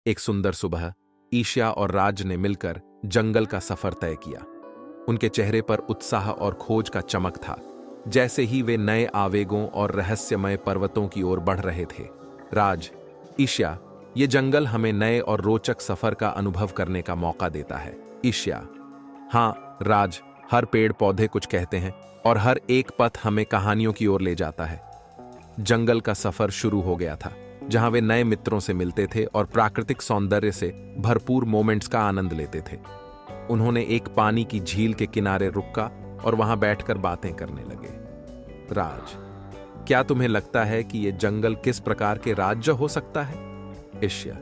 एक सुंदर सुबह ईशिया और राज ने मिलकर जंगल का सफर तय किया। उनके चेहरे पर उत्साह और खोज का चमक था, जैसे ही वे नए आवेगों और रहस्यमय पर्वतों की ओर बढ़ रहे थे। राज, ईशिया, ये जंगल हमें नए और रोचक सफर का अनुभव करने का मौका देता है। ईशिया: हाँ राज, हर पेड़ पौधे कुछ कहते हैं और हर एक पथ हमें कहानियों की ओर ले जाता है। जंगल का सफर शुरू हो गया था, जहां वे नए मित्रों से मिलते थे और प्राकृतिक सौंदर्य से भरपूर मोमेंट्स का आनंद लेते थे। उन्होंने एक पानी की झील के किनारे रुका और वहां बैठकर बातें करने लगे। राज: क्या तुम्हें लगता है कि यह जंगल किस प्रकार के राज्य हो सकता है? ईशिया: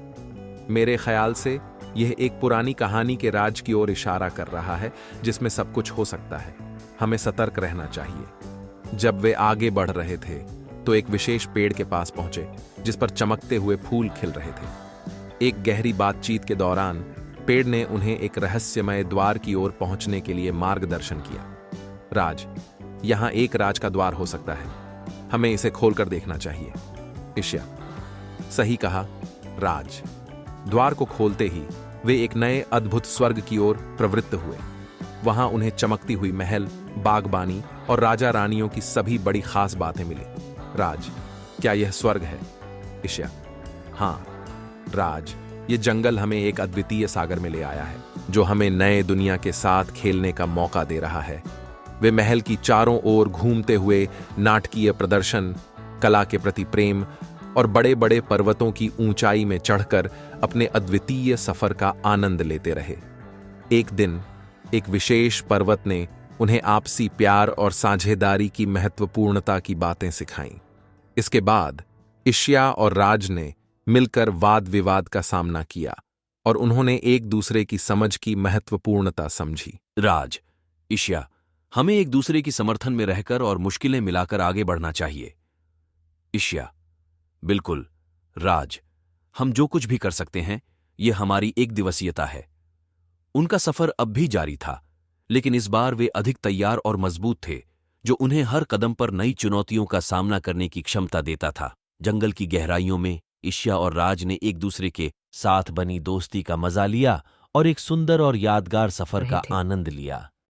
मेरे ख्याल से यह एक पुरानी कहानी के राज की ओर इशारा कर रहा है, जिसमें सब कुछ हो सकता है। हमें सतर्क रहना चाहिए। जब वे आगे बढ़ रहे थे तो एक विशेष पेड़ के पास पहुंचे, जिस पर चमकते हुए फूल खिल रहे थे। एक गहरी बातचीत के दौरान पेड़ ने उन्हें एक रहस्यमय द्वार की ओर पहुंचने के लिए मार्गदर्शन किया। राज: यहां एक राज का द्वार हो सकता है, हमें इसे खोलकर देखना चाहिए। ईशिया: सही कहा राज। द्वार को खोलते ही वे एक नए अद्भुत स्वर्ग की ओर प्रवृत्त हुए। वहां उन्हें चमकती हुई महल, बागबानी और राजा रानियों की सभी बड़ी खास बातें मिली। राज: क्या यह स्वर्ग है? ईशिया: हाँ राज, ये जंगल हमें एक अद्वितीय सागर में ले आया है, जो हमें नए दुनिया के साथ खेलने का मौका दे रहा है। वे महल की चारों ओर घूमते हुए नाटकीय प्रदर्शन, कला के प्रति प्रेम और बड़े बड़े पर्वतों की ऊंचाई में चढ़कर अपने अद्वितीय सफर का आनंद लेते रहे। एक दिन एक विशेष पर्वत ने उन्हें आपसी प्यार और साझेदारी की महत्वपूर्णता की बातें सिखाईं। इसके बाद ईशिया और राज ने मिलकर वाद विवाद का सामना किया और उन्होंने एक दूसरे की समझ की महत्वपूर्णता समझी। राज: ईशिया, हमें एक दूसरे की समर्थन में रहकर और मुश्किलें मिलाकर आगे बढ़ना चाहिए। ईशिया: बिल्कुल राज, हम जो कुछ भी कर सकते हैं, यह हमारी एक दिवसीयता है। उनका सफर अब भी जारी था, लेकिन इस बार वे अधिक तैयार और मजबूत थे, जो उन्हें हर कदम पर नई चुनौतियों का सामना करने की क्षमता देता था। जंगल की गहराइयों में ईशिया और राज ने एक दूसरे के साथ बनी दोस्ती का मजा लिया और एक सुंदर और यादगार सफर का आनंद लिया।